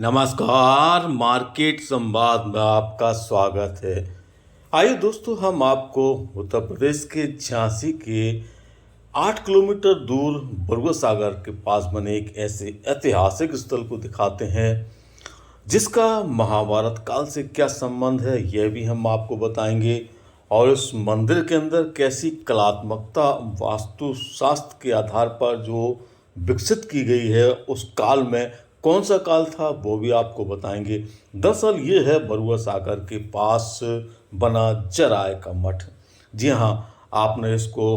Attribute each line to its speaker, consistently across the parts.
Speaker 1: नमस्कार, मार्केट संवाद में आपका स्वागत है। आइए दोस्तों, हम आपको उत्तर प्रदेश के झांसी के 8 किलोमीटर दूर बरुआ सागर के पास बने एक ऐसे ऐतिहासिक स्थल को दिखाते हैं जिसका महाभारत काल से क्या संबंध है, यह भी हम आपको बताएंगे। और उस मंदिर के अंदर कैसी कलात्मकता वास्तुशास्त्र के आधार पर जो विकसित की गई है, उस काल में कौन सा काल था वो भी आपको बताएंगे। दरअसल ये है बरुआ सागर के पास बना जराय का मठ। जी हाँ, आपने इसको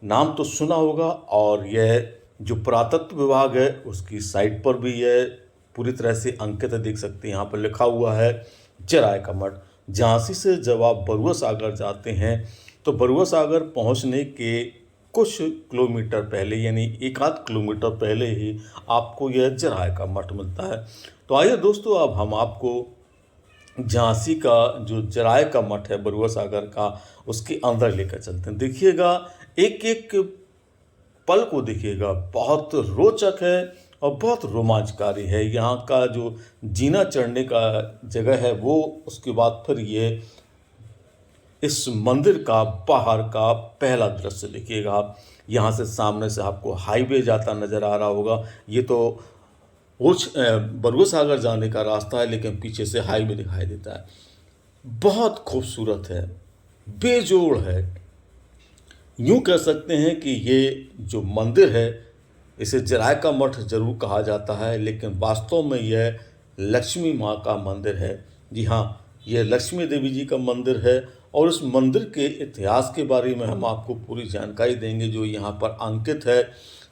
Speaker 1: नाम तो सुना होगा। और यह जो पुरातत्व विभाग है उसकी साइट पर भी यह पूरी तरह से अंकित है, देख सकते हैं। यहाँ पर लिखा हुआ है जराय का मठ। झांसी से जब आप बरुआ सागर जाते हैं तो बरुआ सागर पहुँचने के कुछ किलोमीटर पहले, यानी 1 आध किलोमीटर पहले ही आपको यह जराय का मठ मिलता है। तो आइए दोस्तों, अब हम आपको झांसी का जो जराय का मठ है बरुआ सागर का, उसके अंदर लेकर चलते हैं। देखिएगा, एक एक पल को देखिएगा, बहुत रोचक है और बहुत रोमांचकारी है। यहाँ का जो जीना चढ़ने का जगह है वो, उसके बाद फिर ये इस मंदिर का बाहर का पहला दृश्य देखिएगा आप। यहाँ से सामने से आपको हाईवे जाता नज़र आ रहा होगा। ये तो बरुआ सागर जाने का रास्ता है, लेकिन पीछे से हाईवे दिखाई देता है। बहुत खूबसूरत है, बेजोड़ है। यूँ कह सकते हैं कि ये जो मंदिर है इसे जराय का मठ जरूर कहा जाता है, लेकिन वास्तव में यह लक्ष्मी माँ का मंदिर है। जी हाँ, यह लक्ष्मी देवी जी का मंदिर है। और इस मंदिर के इतिहास के बारे में हम आपको पूरी जानकारी देंगे जो यहाँ पर अंकित है।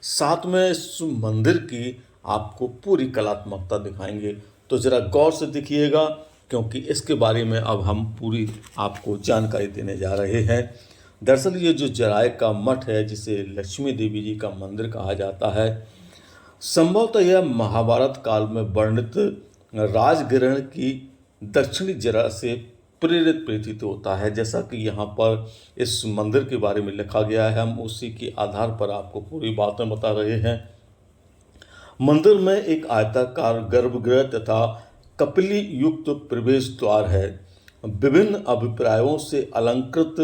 Speaker 1: साथ में इस मंदिर की आपको पूरी कलात्मकता दिखाएंगे। तो ज़रा गौर से देखिएगा, क्योंकि इसके बारे में अब हम पूरी आपको जानकारी देने जा रहे हैं। दरअसल ये जो जराय का मठ है, जिसे लक्ष्मी देवी जी का मंदिर कहा जाता है, संभवतः यह महाभारत काल में वर्णित राजगिरण की दक्षिणी जरा से प्रेरित प्रतीत होता है। जैसा कि यहाँ पर इस मंदिर के बारे में लिखा गया है, हम उसी के आधार पर आपको पूरी बातें बता रहे हैं। मंदिर में एक आयताकार गर्भगृह तथा कपिली युक्त प्रवेश द्वार है। विभिन्न अभिप्रायों से अलंकृत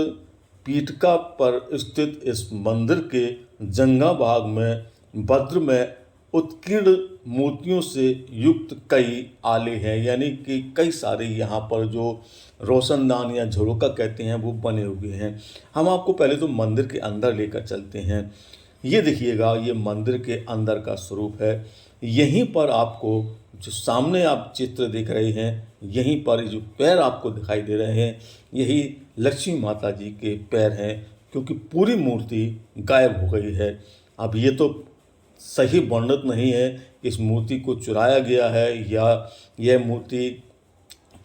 Speaker 1: पीठिका पर स्थित इस मंदिर के जंगा भाग में भद्र में उत्कीर्ण मूर्तियों से युक्त कई आले हैं, यानी कि कई सारे यहाँ पर जो रोशनदान या झरोका कहते हैं वो बने हुए हैं। हम आपको पहले तो मंदिर के अंदर लेकर चलते हैं। ये देखिएगा, ये मंदिर के अंदर का स्वरूप है। यहीं पर आपको जो सामने आप चित्र देख रहे हैं, यहीं पर जो पैर आपको दिखाई दे रहे हैं, यही लक्ष्मी माता जी के पैर हैं, क्योंकि पूरी मूर्ति गायब हो गई है। अब ये तो सही वर्णित नहीं है कि इस मूर्ति को चुराया गया है या यह मूर्ति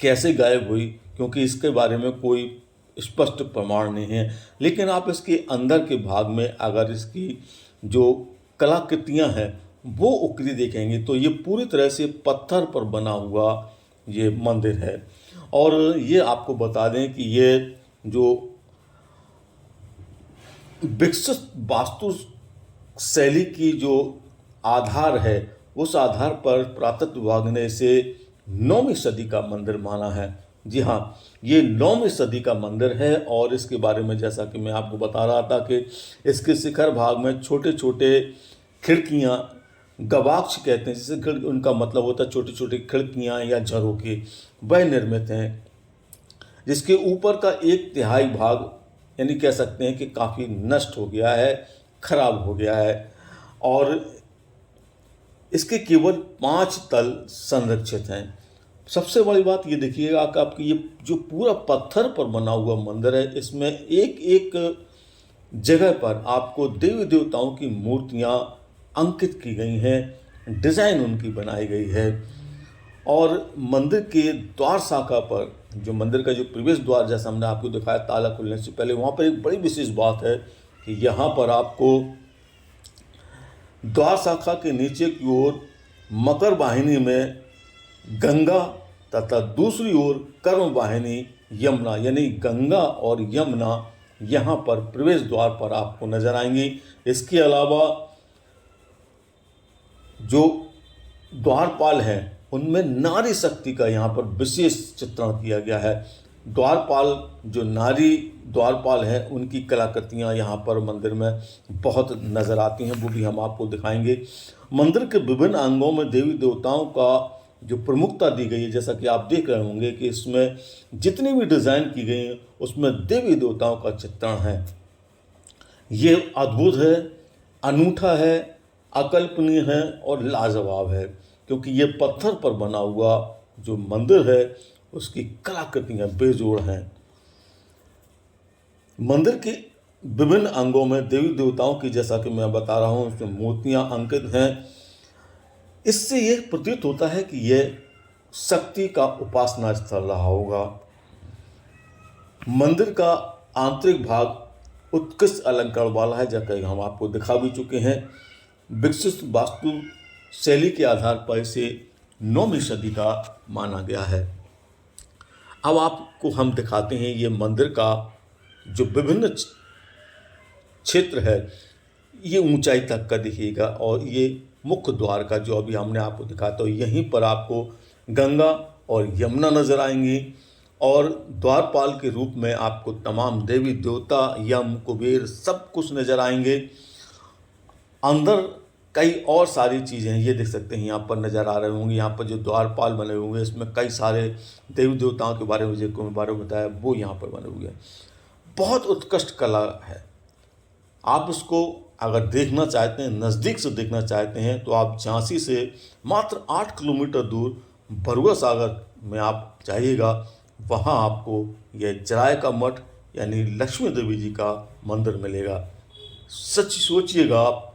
Speaker 1: कैसे गायब हुई, क्योंकि इसके बारे में कोई स्पष्ट प्रमाण नहीं है। लेकिन आप इसके अंदर के भाग में अगर इसकी जो कलाकृतियाँ हैं वो उकरी देखेंगे तो ये पूरी तरह से पत्थर पर बना हुआ ये मंदिर है। और ये आपको बता दें कि ये जो विकसित वास्तु शैली की जो आधार है, उस आधार पर पुरातत्व विभाग ने इसे 9वीं सदी का मंदिर माना है। जी हाँ, ये 9वीं सदी का मंदिर है। और इसके बारे में जैसा कि मैं आपको बता रहा था कि इसके शिखर भाग में छोटे छोटे खिड़कियाँ, गवाक्ष कहते हैं, जिसे उनका मतलब होता है छोटी छोटी खिड़कियाँ या झरोके, वह निर्मित हैं। जिसके ऊपर का 1/3 भाग, यानी कह सकते हैं कि काफ़ी नष्ट हो गया है, खराब हो गया है। और इसके केवल 5 तल संरक्षित हैं। सबसे बड़ी बात ये देखिएगा कि आपकी ये जो पूरा पत्थर पर बना हुआ मंदिर है, इसमें एक एक जगह पर आपको देवी देवताओं की मूर्तियाँ अंकित की गई हैं, डिज़ाइन उनकी बनाई गई है। और मंदिर के द्वार शाखा पर, जो मंदिर का जो प्रवेश द्वार जैसा हमने आपको दिखाया ताला खुलने से पहले, वहाँ पर एक बड़ी विशेष बात है कि यहाँ पर आपको द्वार शाखा के नीचे की ओर मकर वाहिनी में गंगा तथा दूसरी ओर कर्म वाहिनी यमुना, यानी गंगा और यमुना यहाँ पर प्रवेश द्वार पर आपको नजर आएंगी। इसके अलावा जो द्वारपाल हैं उनमें नारी शक्ति का यहाँ पर विशेष चित्रण किया गया है। द्वारपाल, जो नारी द्वारपाल हैं, उनकी कलाकृतियाँ यहाँ पर मंदिर में बहुत नज़र आती हैं, वो भी हम आपको दिखाएंगे। मंदिर के विभिन्न अंगों में देवी देवताओं का जो प्रमुखता दी गई है, जैसा कि आप देख रहे होंगे कि इसमें जितनी भी डिज़ाइन की गई हैं उसमें देवी देवताओं का चित्रण है। ये अद्भुत है, अनूठा है, अकल्पनीय है और लाजवाब है, क्योंकि ये पत्थर पर बना हुआ जो मंदिर है उसकी कलाकृतियाँ बेजोड़ हैं। मंदिर के विभिन्न अंगों में देवी देवताओं की, जैसा कि मैं बता रहा हूँ, उसमें मूर्तियाँ अंकित हैं। इससे यह प्रतीत होता है कि यह शक्ति का उपासना स्थल रहा होगा। मंदिर का आंतरिक भाग उत्कृष्ट अलंकार वाला है, जैसा कि हम आपको दिखा भी चुके हैं। विकसित वास्तु शैली के आधार पर इसे 9वीं सदी का माना गया है। अब आपको हम दिखाते हैं ये मंदिर का जो विभिन्न क्षेत्र है, ये ऊंचाई तक का दिखेगा। और ये मुख्य द्वार का जो अभी हमने आपको दिखाया, तो यहीं पर आपको गंगा और यमुना नज़र आएंगी और द्वारपाल के रूप में आपको तमाम देवी देवता, यम, कुबेर सब कुछ नज़र आएंगे। अंदर कई और सारी चीज़ें ये देख सकते हैं, यहाँ पर नज़र आ रहे होंगे। यहाँ पर जो द्वारपाल बने हुए हैं, इसमें कई सारे देवी देवताओं के बारे में बताया, वो यहाँ पर बने हुए हैं। बहुत उत्कृष्ट कला है। आप उसको अगर देखना चाहते हैं, नज़दीक से देखना चाहते हैं, तो आप झांसी से मात्र 8 किलोमीटर दूर भरुआ सागर में आप जाइएगा। वहाँ आपको यह जराय का मठ यानी लक्ष्मी देवी जी का मंदिर मिलेगा। सच सोचिएगा आप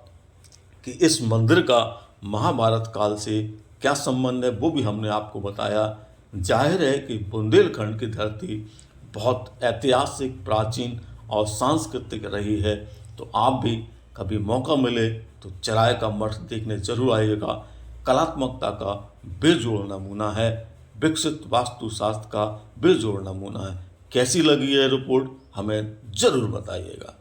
Speaker 1: कि इस मंदिर का महाभारत काल से क्या संबंध है, वो भी हमने आपको बताया। जाहिर है कि बुंदेलखंड की धरती बहुत ऐतिहासिक, प्राचीन और सांस्कृतिक रही है। तो आप भी कभी मौका मिले तो जराय का मठ देखने जरूर आइएगा। कलात्मकता का बेजोड़ नमूना है, विकसित वास्तुशास्त्र का बेजोड़ नमूना है। कैसी लगी है रिपोर्ट, हमें ज़रूर बताइएगा।